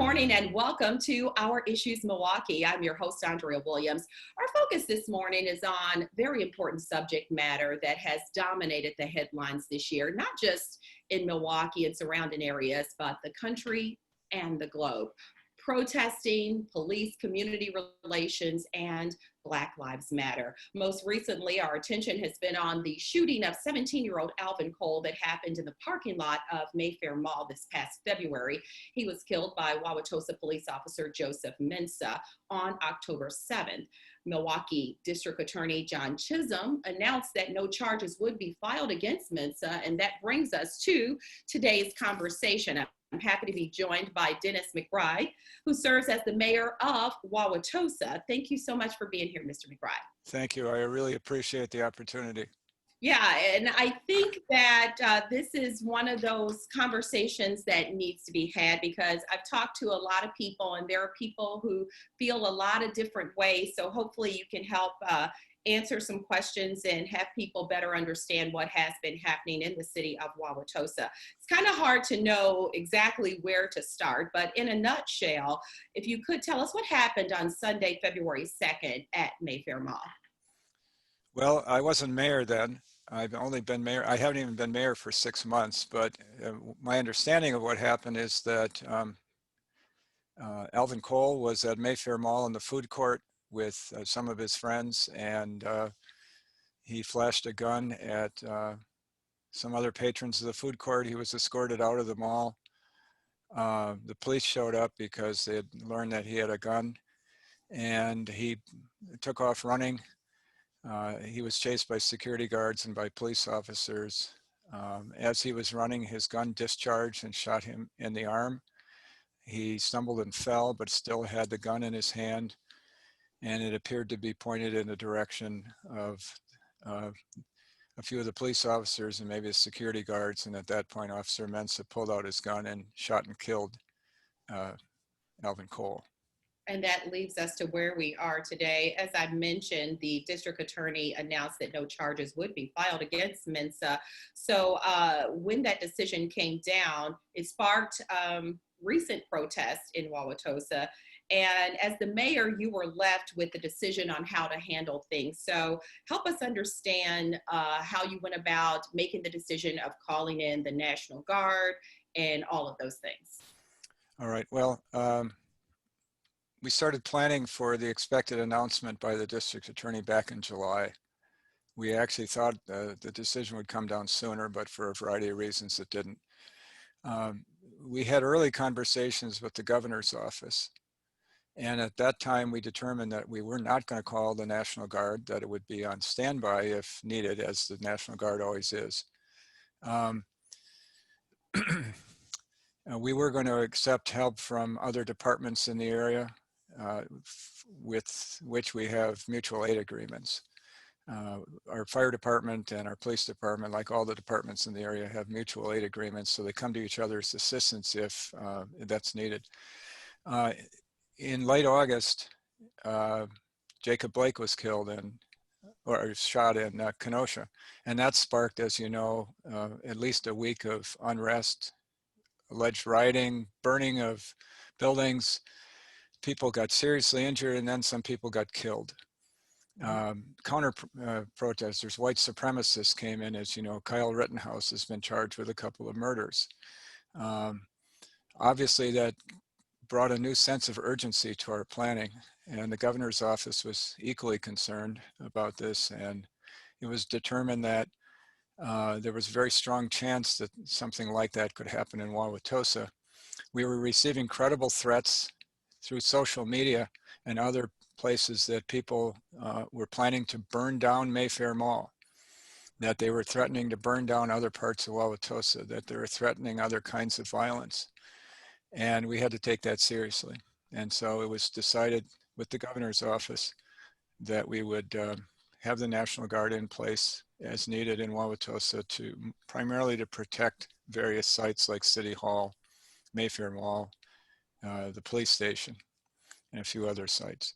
morning and welcome to Our Issues Milwaukee. I'm your host, Andrea Williams. Our focus this morning is on very important subject matter that has dominated the headlines this year, not just in Milwaukee and surrounding areas, but the country and the globe. Protesting, police, community relations, and Black Lives Matter. Most recently, our attention has been on the shooting of 17-year-old Alvin Cole that happened in the parking lot of Mayfair Mall this past February. He was killed by Wauwatosa police officer Joseph Mensah on October 7th. Milwaukee District Attorney John Chisholm announced that no charges would be filed against Mensah, and that brings us to today's conversation. I'm happy to be joined by Dennis McBride, who serves as the mayor of Wauwatosa. Thank you so much for being here, Mr. McBride. Thank you. I really appreciate the opportunity. Yeah, and I think that this is one of those conversations that needs to be had because I've talked to a lot of people and there are people who feel a lot of different ways. So hopefully you can help answer some questions and have people better understand what has been happening in the city of Wauwatosa. It's kind of hard to know exactly where to start, but in a nutshell, if you could tell us what happened on Sunday, February 2nd at Mayfair Mall. Well, I wasn't mayor then. I've only been mayor. I haven't even been mayor for 6 months, but my understanding of what happened is that Alvin Cole was at Mayfair Mall in the food court with some of his friends, and he flashed a gun at some other patrons of the food court. He was escorted out of the mall. The police showed up because they had learned that he had a gun, and he took off running. He was chased by security guards and by police officers. As he was running, his gun discharged and shot him in the arm. He stumbled and fell, but still had the gun in his hand, and it appeared to be pointed in the direction of a few of the police officers and maybe the security guards. And at that point, Officer Mensah pulled out his gun and shot and killed Alvin Cole. And that leads us to where we are today. As I mentioned, the district attorney announced that no charges would be filed against Mensah. So when that decision came down, it sparked recent protests in Wauwatosa. And as the mayor, you were left with the decision on how to handle things. So help us understand how you went about making the decision of calling in the National Guard and all of those things. All right. Well, we started planning for the expected announcement by the district attorney back in July. We actually thought the decision would come down sooner, but for a variety of reasons it didn't. We had early conversations with the governor's office. And at that time, we determined that we were not going to call the National Guard, that it would be on standby if needed, as the National Guard always is. We were going to accept help from other departments in the area, with which we have mutual aid agreements. Our fire department and our police department, like all the departments in the area, have mutual aid agreements, so they come to each other's assistance if that's needed. In late August, Jacob Blake was killed or shot in Kenosha, and that sparked, as you know, at least a week of unrest, alleged rioting, burning of buildings. People got seriously injured, and then some people got killed. Counter protesters, white supremacists came in. As you know, Kyle Rittenhouse has been charged with a couple of murders. Obviously, that brought a new sense of urgency to our planning, and the governor's office was equally concerned about this, and it was determined that there was a very strong chance that something like that could happen in Wauwatosa. We were receiving credible threats through social media and other places that people were planning to burn down Mayfair Mall, that they were threatening to burn down other parts of Wauwatosa, that they were threatening other kinds of violence. And we had to take that seriously. And so it was decided with the governor's office that we would have the National Guard in place as needed in Wauwatosa primarily to protect various sites like City Hall, Mayfair Mall, the police station, and a few other sites.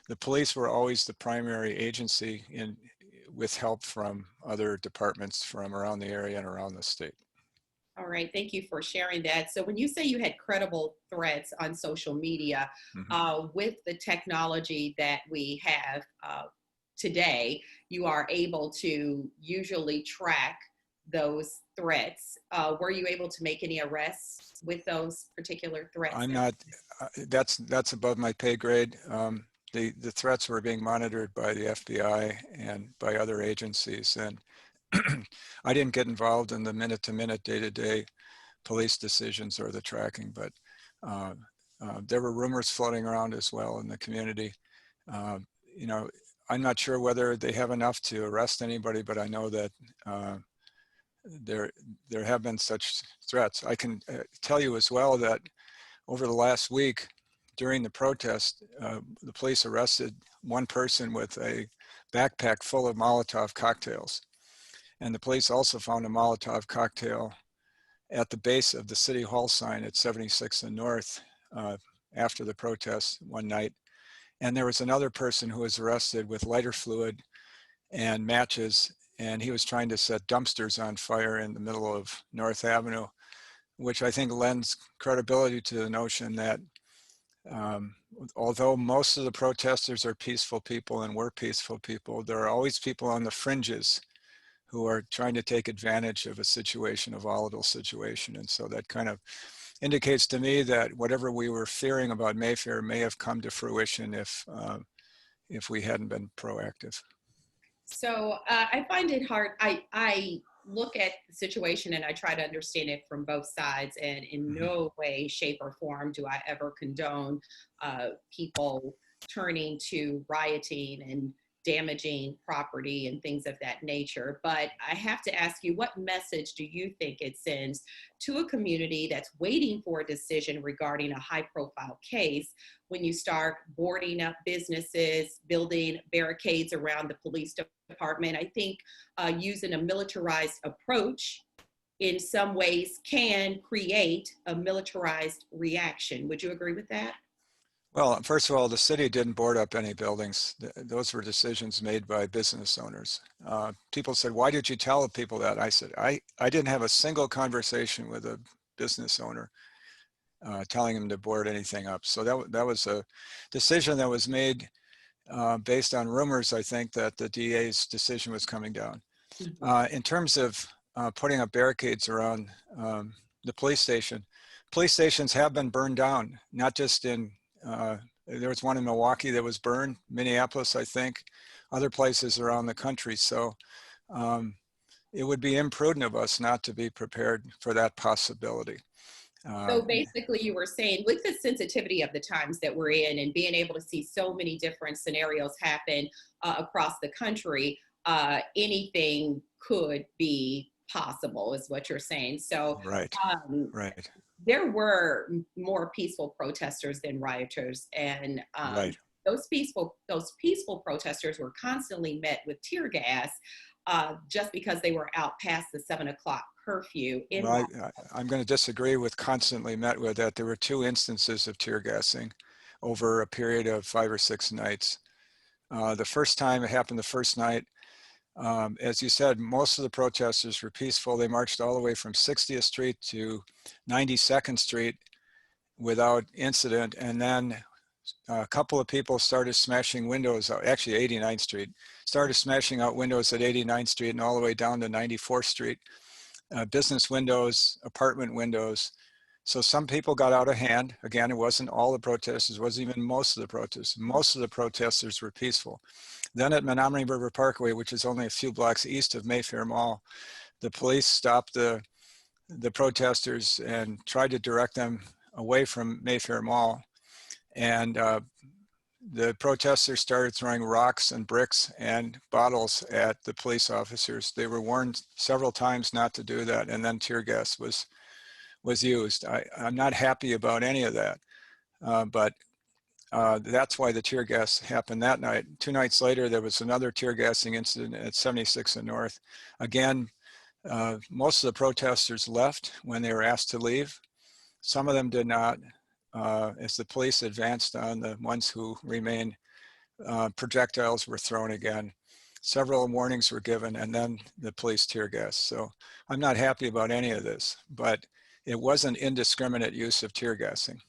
The police were always the primary agency with help from other departments from around the area and around the state. All right, thank you for sharing that. So when you say you had credible threats on social media, Mhm. with the technology that we have today, you are able to usually track those threats. Were you able to make any arrests with those particular threats? I'm not, that's above my pay grade. The threats were being monitored by the FBI and by other agencies. And I didn't get involved in the minute-to-minute, day-to-day police decisions or the tracking, but uh, there were rumors floating around as well in the community. Uh, you know, I'm not sure whether they have enough to arrest anybody, but I know that there there have been such threats. I can tell you as well that over the last week, during the protest, the police arrested one person with a backpack full of Molotov cocktails. And the police also found a Molotov cocktail at the base of the City Hall sign at 76th and North after the protest one night. And there was another person who was arrested with lighter fluid and matches, and he was trying to set dumpsters on fire in the middle of North Avenue, which I think lends credibility to the notion that um, although most of the protesters are peaceful people and were peaceful people, there are always people on the fringes who are trying to take advantage of a situation, a volatile situation. And so that kind of indicates to me that whatever we were fearing about Mayfair may have come to fruition if we hadn't been proactive. So I find it hard. I look at the situation and I try to understand it from both sides. And in Mhm. no way, shape, or form do I ever condone people turning to rioting and damaging property and things of that nature. But I have to ask you, what message do you think it sends to a community that's waiting for a decision regarding a high profile case when you start boarding up businesses, building barricades around the police department? I think using a militarized approach in some ways can create a militarized reaction. Would you agree with that? Well, first of all, the city didn't board up any buildings. Those were decisions made by business owners. People said, why did you tell people that? I said, I didn't have a single conversation with a business owner telling him to board anything up. So that was a decision that was made based on rumors, I think, that the DA's decision was coming down. Mhm. In terms of putting up barricades around the police stations have been burned down, not just in, there was one in Milwaukee that was burned, Minneapolis, I think, other places around the country. So um, it would be imprudent of us not to be prepared for that possibility. So basically, you were saying with the sensitivity of the times that we're in and being able to see so many different scenarios happen across the country, anything could be possible, is what you're saying. So Right, um, right, there were more peaceful protesters than rioters, and right. those peaceful protesters were constantly met with tear gas just because they were out past the 7 o'clock curfew in. Well, I'm going to disagree with constantly met with that. There were two instances of tear gassing over a period of 5 or 6 nights. The first time it happened the first night, as you said, most of the protesters were peaceful. They marched all the way from 60th Street to 92nd Street without incident. And then a couple of people started smashing windows, actually 89th Street, started smashing out windows at 89th Street and all the way down to 94th Street. Business windows, apartment windows. So some people got out of hand. Again, it wasn't all the protesters, it wasn't even most of the protesters. Most of the protesters were peaceful. Then at Menominee River Parkway, which is only a few blocks east of Mayfair Mall, the police stopped the protesters and tried to direct them away from Mayfair Mall. And the protesters started throwing rocks and bricks and bottles at the police officers. They were warned several times not to do that, and then tear gas was used. I'm not happy about any of that, but that's why the tear gas happened that night. 2 nights later, there was another tear gassing incident at 76th and North. Again, most of the protesters left when they were asked to leave. Some of them did not. As the police advanced on the ones who remained, projectiles were thrown again. Several warnings were given, and then the police tear gas. So I'm not happy about any of this, but it wasn't indiscriminate use of tear gassing.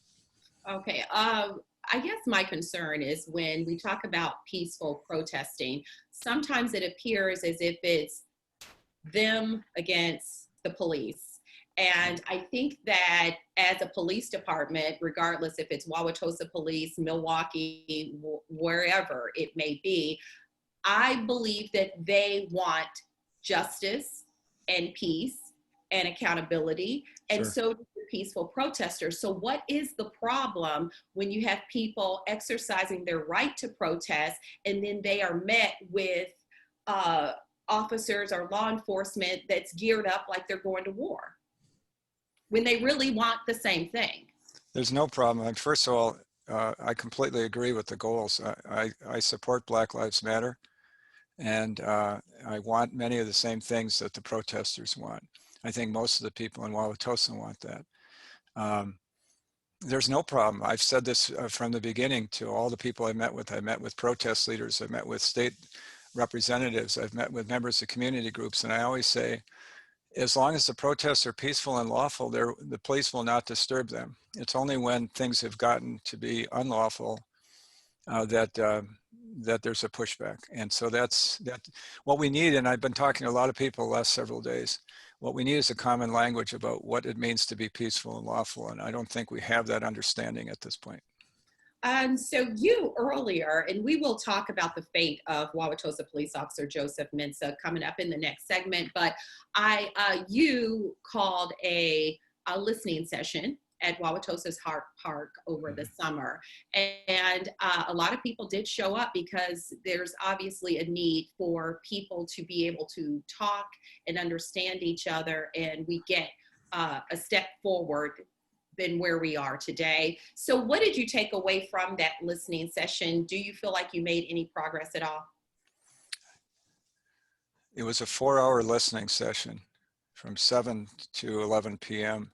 Okay. I guess my concern is when we talk about peaceful protesting, sometimes it appears as if it's them against the police. And I think that as a police department, regardless if it's Wauwatosa Police, Milwaukee, wherever it may be, I believe that they want justice and peace and accountability. And Sure. so do the peaceful protesters. So what is the problem when you have people exercising their right to protest and then they are met with uh, officers or law enforcement that's geared up like they're going to war when they really want the same thing? There's no problem. And first of all, I completely agree with the goals. I support Black Lives Matter, and I want many of the same things that the protesters want. I think most of the people in Wauwatosa want that. There's no problem. I've said this from the beginning to all the people I met with. I met with protest leaders, I met with state representatives, I've met with members of community groups, and I always say, as long as the protests are peaceful and lawful, the police will not disturb them. It's only when things have gotten to be unlawful that there's a pushback. And so that's what we need. And I've been talking to a lot of people the last several days. What we need is a common language about what it means to be peaceful and lawful. And I don't think we have that understanding at this point. So you earlier, and we will talk about the fate of Wauwatosa Police Officer Joseph Mensah coming up in the next segment, but you called a listening session at Wauwatosa's Hart Park over the summer. And a lot of people did show up because there's obviously a need for people to be able to talk and understand each other, and we get a step forward than where we are today. So what did you take away from that listening session? Do you feel like you made any progress at all? It was a 4-hour listening session from 7 to 11 p.m.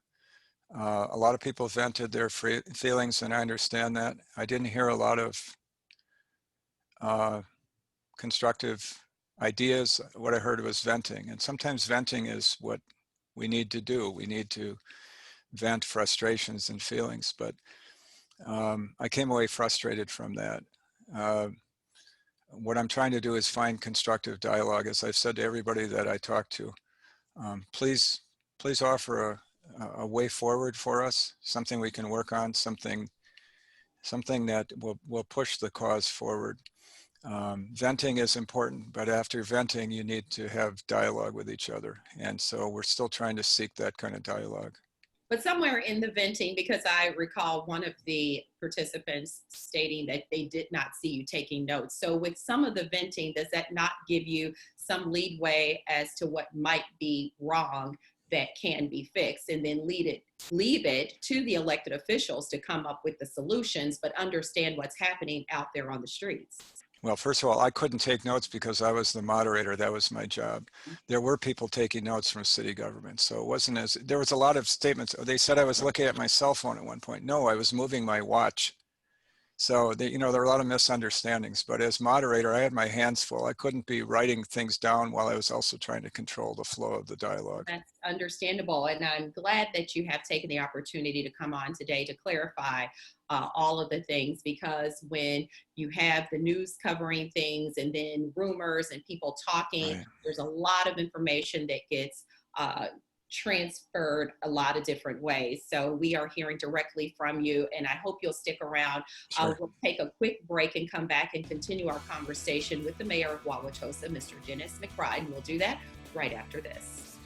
A lot of people vented their feelings, and I understand that. I didn't hear a lot of constructive ideas. What I heard was venting, and sometimes venting is what we need to do. We need to vent frustrations and feelings, but I came away frustrated from that. What I'm trying to do is find constructive dialogue. As I've said to everybody that I talk to, please offer a way forward for us, something we can work on, something that will push the cause forward. Venting is important, but after venting, you need to have dialogue with each other. And so we're still trying to seek that kind of dialogue. But somewhere in the venting, because I recall one of the participants stating that they did not see you taking notes. So with some of the venting, does that not give you some leeway as to what might be wrong that can be fixed, and then leave it to the elected officials to come up with the solutions, but understand what's happening out there on the streets? Well, first of all, I couldn't take notes because I was the moderator. That was my job. There were people taking notes from city government. So it wasn't there was a lot of statements. They said I was looking at my cell phone at one point. No, I was moving my watch. So there were a lot of misunderstandings, but as moderator, I had my hands full. I couldn't be writing things down while I was also trying to control the flow of the dialogue. That's understandable. And I'm glad that you have taken the opportunity to come on today to clarify all of the things, because when you have the news covering things and then rumors and people talking, Right. There's a lot of information that gets transferred a lot of different ways. So we are hearing directly from you, and I hope you'll stick around. Sure. We'll take a quick break and come back and continue our conversation with the mayor of Wauwatosa, Mr. Dennis McBride, and we'll do that right after this.